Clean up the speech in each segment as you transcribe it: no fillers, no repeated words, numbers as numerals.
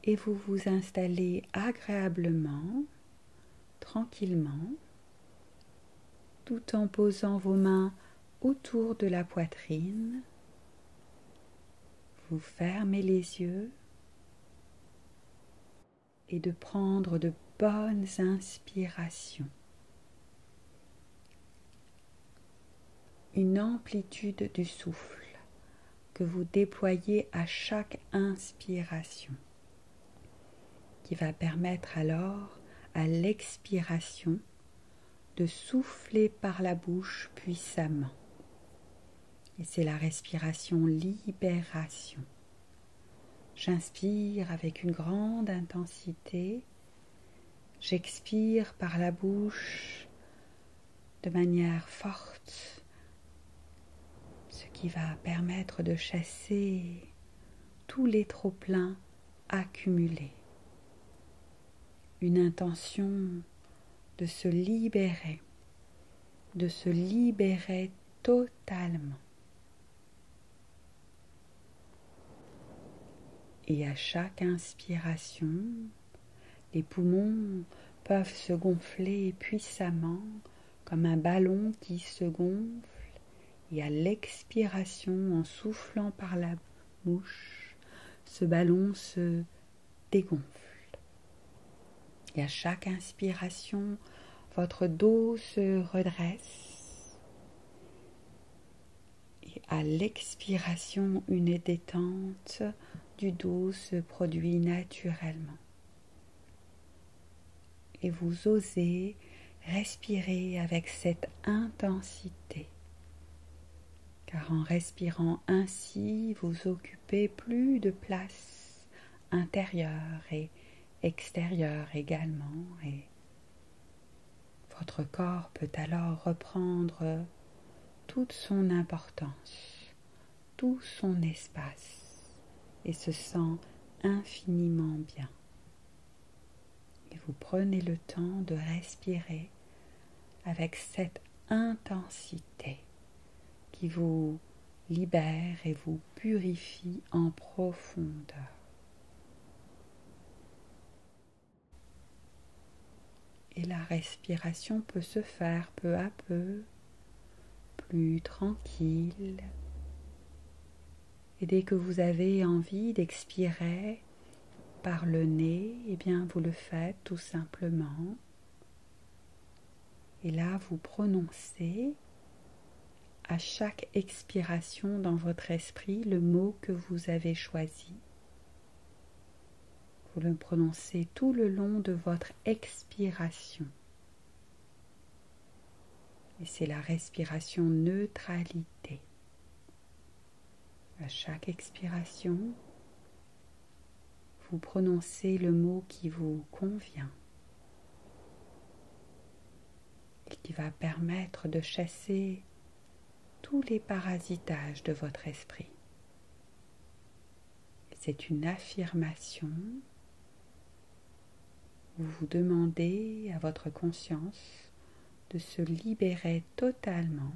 et vous vous installez agréablement, tranquillement, tout en posant vos mains autour de la poitrine. Vous fermez les yeux et de prendre de bonnes inspirations. Une amplitude du souffle que vous déployez à chaque inspiration, qui va permettre alors à l'expiration de souffler par la bouche puissamment. Et c'est la respiration libération. J'inspire avec une grande intensité, j'expire par la bouche de manière forte, ce qui va permettre de chasser tous les trop-pleins accumulés. Une intention de se libérer totalement. Et à chaque inspiration, les poumons peuvent se gonfler puissamment comme un ballon qui se gonfle. Et à l'expiration, en soufflant par la bouche, ce ballon se dégonfle. Et à chaque inspiration, votre dos se redresse. Et à l'expiration, une détente du dos se produit naturellement. Et vous osez respirer avec cette intensité. Car en respirant ainsi, vous occupez plus de place intérieure et extérieure également. Et votre corps peut alors reprendre toute son importance, tout son espace. Et se sent infiniment bien. Et vous prenez le temps de respirer avec cette intensité qui vous libère et vous purifie en profondeur. Et la respiration peut se faire peu à peu, plus tranquille. Et dès que vous avez envie d'expirer par le nez, eh bien vous le faites tout simplement. Et là, vous prononcez à chaque expiration dans votre esprit le mot que vous avez choisi. Vous le prononcez tout le long de votre expiration. Et c'est la respiration neutralité. À chaque expiration, vous prononcez le mot qui vous convient et qui va permettre de chasser tous les parasitages de votre esprit. C'est une affirmation. Vous vous demandez à votre conscience de se libérer totalement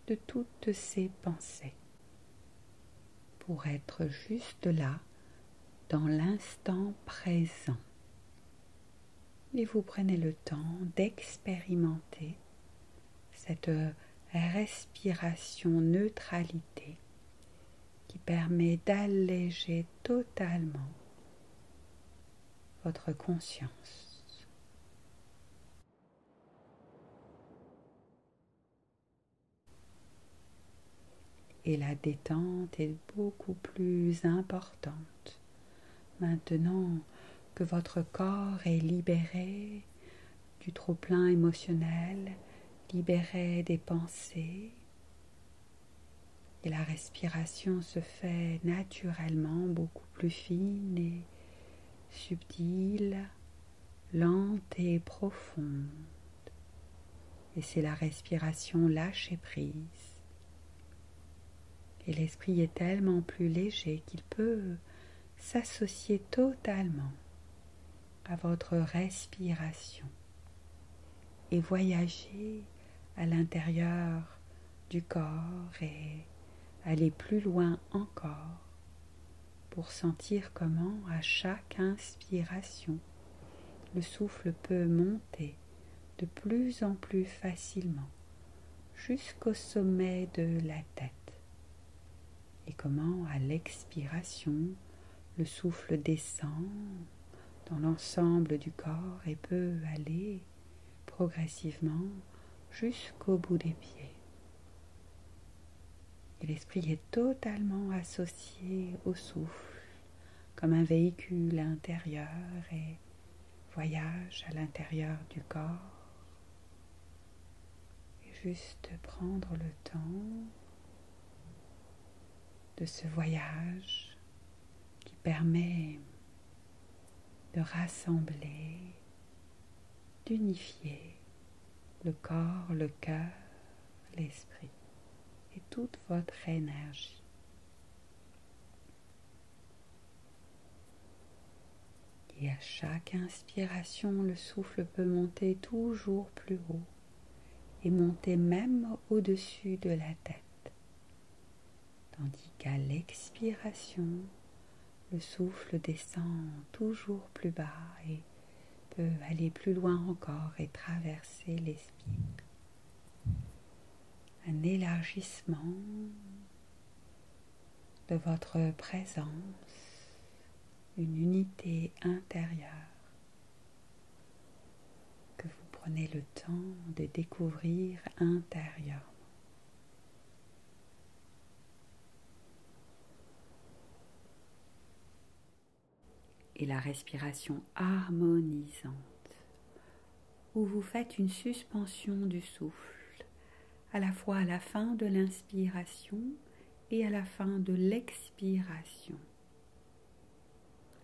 de toutes ces pensées pour être juste là, dans l'instant présent. Et vous prenez le temps d'expérimenter cette respiration neutralité qui permet d'alléger totalement votre conscience. Et la détente est beaucoup plus importante maintenant que votre corps est libéré du trop-plein émotionnel, libéré des pensées. Et la respiration se fait naturellement beaucoup plus fine et subtile, lente et profonde. Et c'est la respiration lâcher prise. Et l'esprit est tellement plus léger qu'il peut s'associer totalement à votre respiration et voyager à l'intérieur du corps et aller plus loin encore pour sentir comment, à chaque inspiration, le souffle peut monter de plus en plus facilement jusqu'au sommet de la tête. Et comment, à l'expiration, le souffle descend dans l'ensemble du corps et peut aller progressivement jusqu'au bout des pieds. Et l'esprit est totalement associé au souffle, comme un véhicule intérieur et voyage à l'intérieur du corps. Et juste prendre le temps de ce voyage qui permet de rassembler, d'unifier le corps, le cœur, l'esprit et toute votre énergie. Et à chaque inspiration, le souffle peut monter toujours plus haut et monter même au-dessus de la tête. Tandis qu'à l'expiration, le souffle descend toujours plus bas et peut aller plus loin encore et traverser l'esprit. Un élargissement de votre présence, une unité intérieure que vous prenez le temps de découvrir intérieurement. Et la respiration harmonisante, où vous faites une suspension du souffle, à la fois à la fin de l'inspiration et à la fin de l'expiration.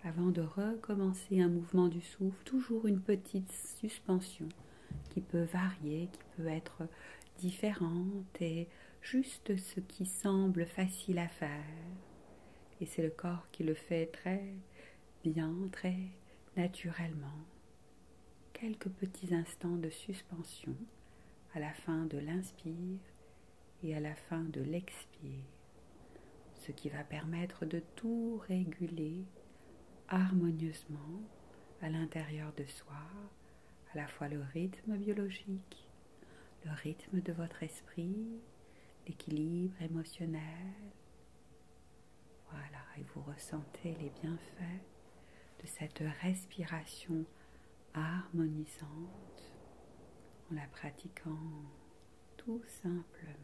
Avant de recommencer un mouvement du souffle, toujours une petite suspension qui peut varier, qui peut être différente et juste ce qui semble facile à faire. Et c'est le corps qui le fait très bien, très naturellement. Quelques petits instants de suspension à la fin de l'inspire et à la fin de l'expire, ce qui va permettre de tout réguler harmonieusement à l'intérieur de soi, à la fois le rythme biologique, le rythme de votre esprit, l'équilibre émotionnel. Voilà, et vous ressentez les bienfaits de cette respiration harmonisante en la pratiquant tout simplement.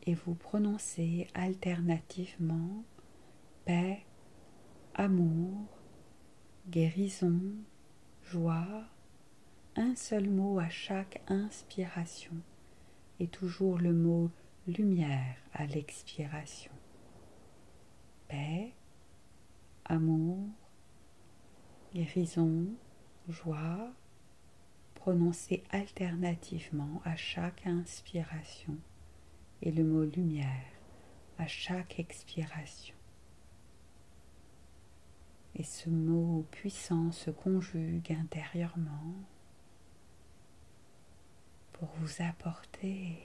Et vous prononcez alternativement paix, amour, guérison, joie, un seul mot à chaque inspiration et toujours le mot lumière à l'expiration. Paix, amour, guérison, joie, prononcez alternativement à chaque inspiration et le mot lumière à chaque expiration. Et ce mot puissant se conjugue intérieurement pour vous apporter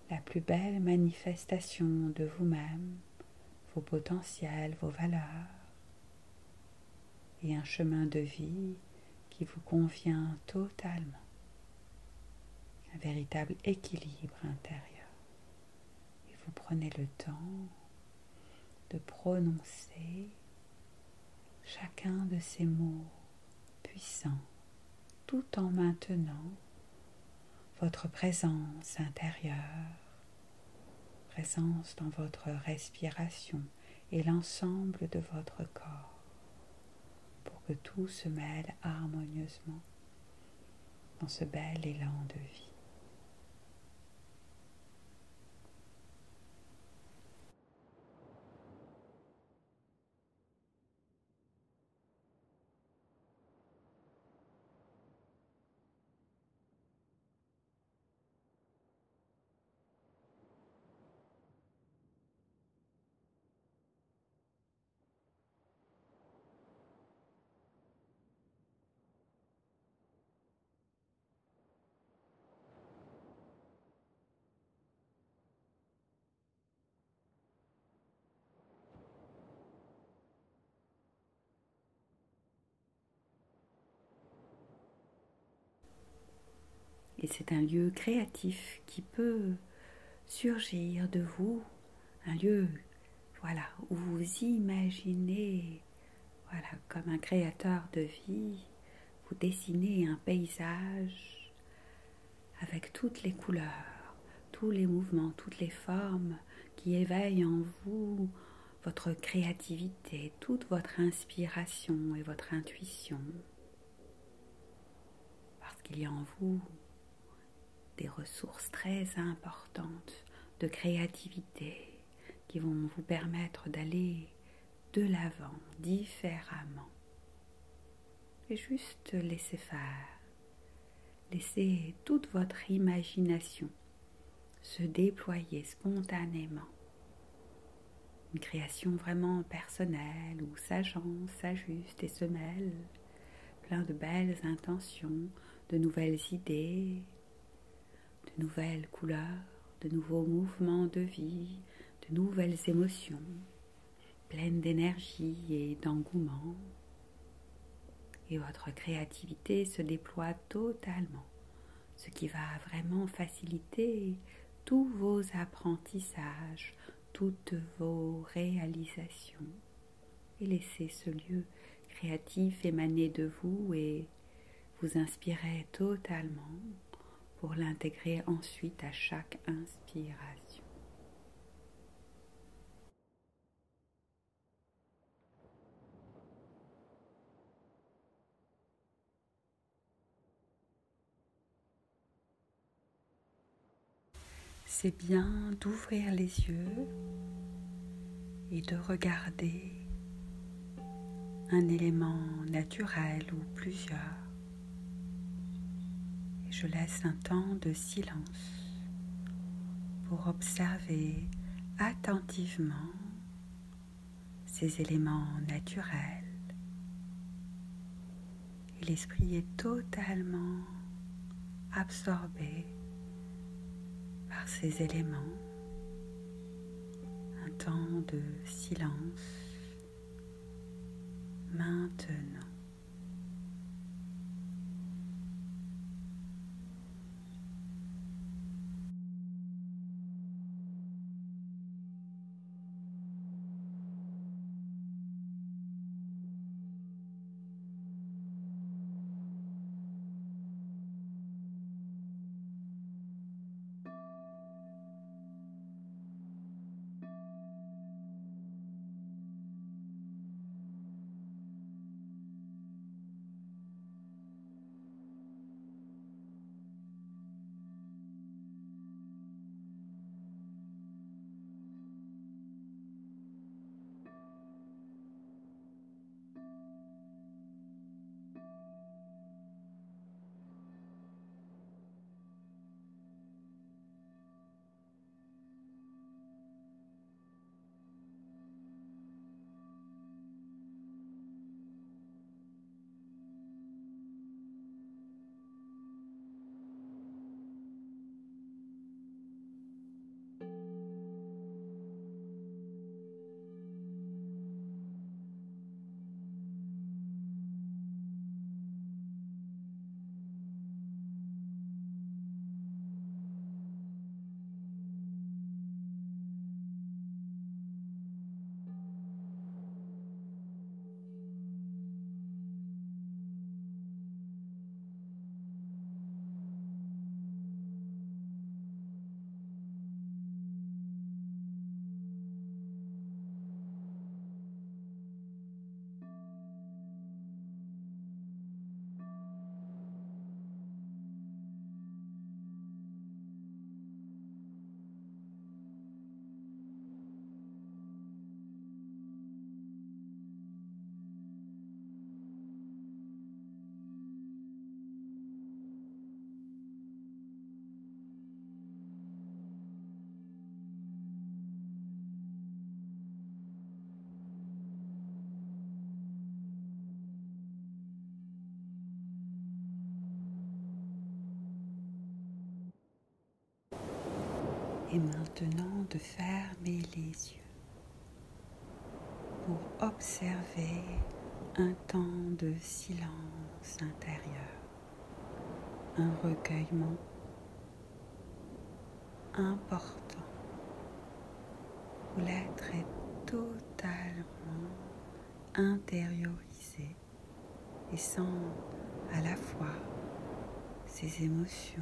la plus belle manifestation de vous-même, vos potentiels, vos valeurs et un chemin de vie qui vous convient totalement. Un véritable équilibre intérieur. Et vous prenez le temps de prononcer chacun de ces mots puissants tout en maintenant votre présence intérieure, présence dans votre respiration et l'ensemble de votre corps pour que tout se mêle harmonieusement dans ce bel élan de vie. Et c'est un lieu créatif qui peut surgir de vous, un lieu, voilà, où vous imaginez, voilà, comme un créateur de vie, vous dessinez un paysage avec toutes les couleurs, tous les mouvements, toutes les formes qui éveillent en vous votre créativité, toute votre inspiration et votre intuition. Parce qu'il y a en vous des ressources très importantes de créativité qui vont vous permettre d'aller de l'avant différemment. Et juste laissez faire. Laissez toute votre imagination se déployer spontanément. Une création vraiment personnelle où s'agencent, s'ajustent et se mêlent plein de belles intentions, de nouvelles idées, de nouvelles couleurs, de nouveaux mouvements de vie, de nouvelles émotions, pleines d'énergie et d'engouement. Et votre créativité se déploie totalement, ce qui va vraiment faciliter tous vos apprentissages, toutes vos réalisations. Et laissez ce lieu créatif émaner de vous et vous inspirer totalement pour l'intégrer ensuite à chaque inspiration. C'est bien d'ouvrir les yeux et de regarder un élément naturel ou plusieurs. Et je laisse un temps de silence pour observer attentivement ces éléments naturels. Et l'esprit est totalement absorbé par ces éléments. Un temps de silence maintenant. Et maintenant de fermer les yeux pour observer un temps de silence intérieur, un recueillement important, où l'être est totalement intériorisé et sent à la fois ses émotions,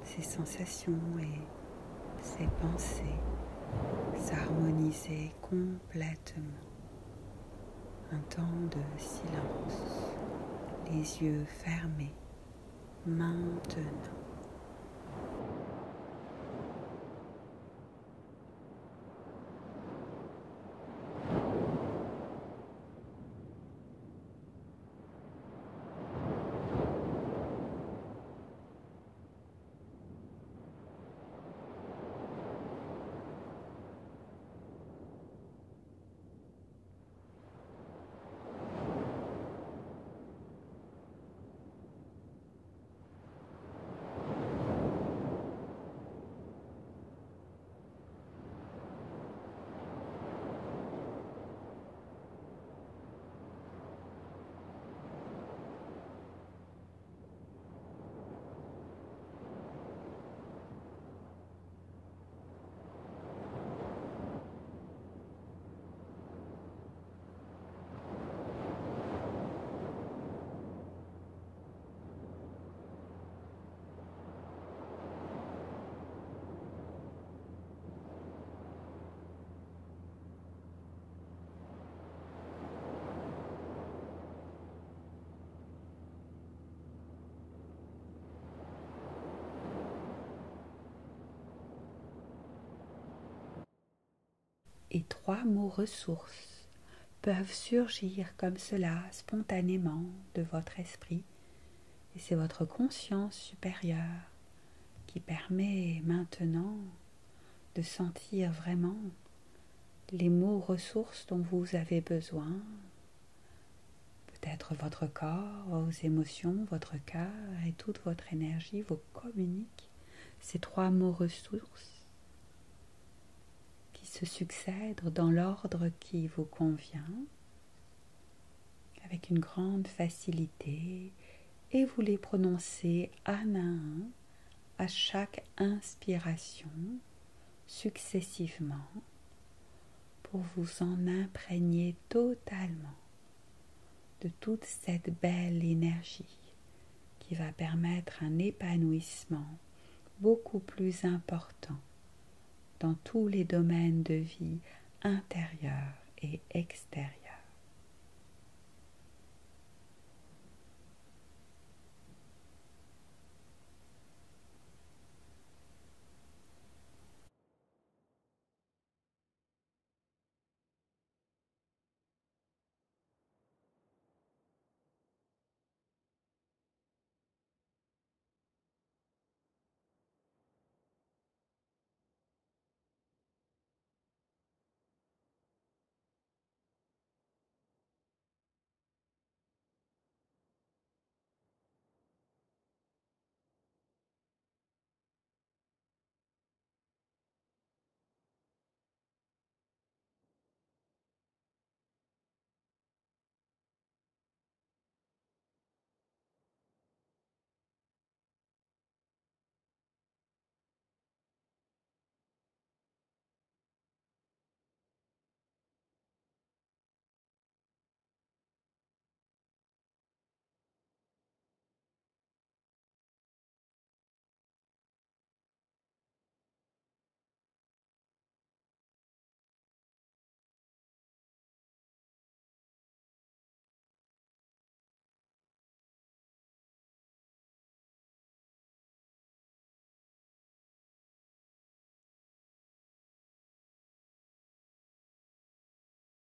ses sensations et ses pensées s'harmoniser complètement. Un temps de silence, les yeux fermés, maintenant. Et 3 mots ressources peuvent surgir comme cela spontanément de votre esprit. Et c'est votre conscience supérieure qui permet maintenant de sentir vraiment les mots ressources dont vous avez besoin. Peut-être votre corps, vos émotions, votre cœur et toute votre énergie vous communiquent ces 3 mots ressources se succèdent dans l'ordre qui vous convient, avec une grande facilité, et vous les prononcez un à un à chaque inspiration, successivement, pour vous en imprégner totalement de toute cette belle énergie qui va permettre un épanouissement beaucoup plus important dans tous les domaines de vie intérieurs et extérieurs.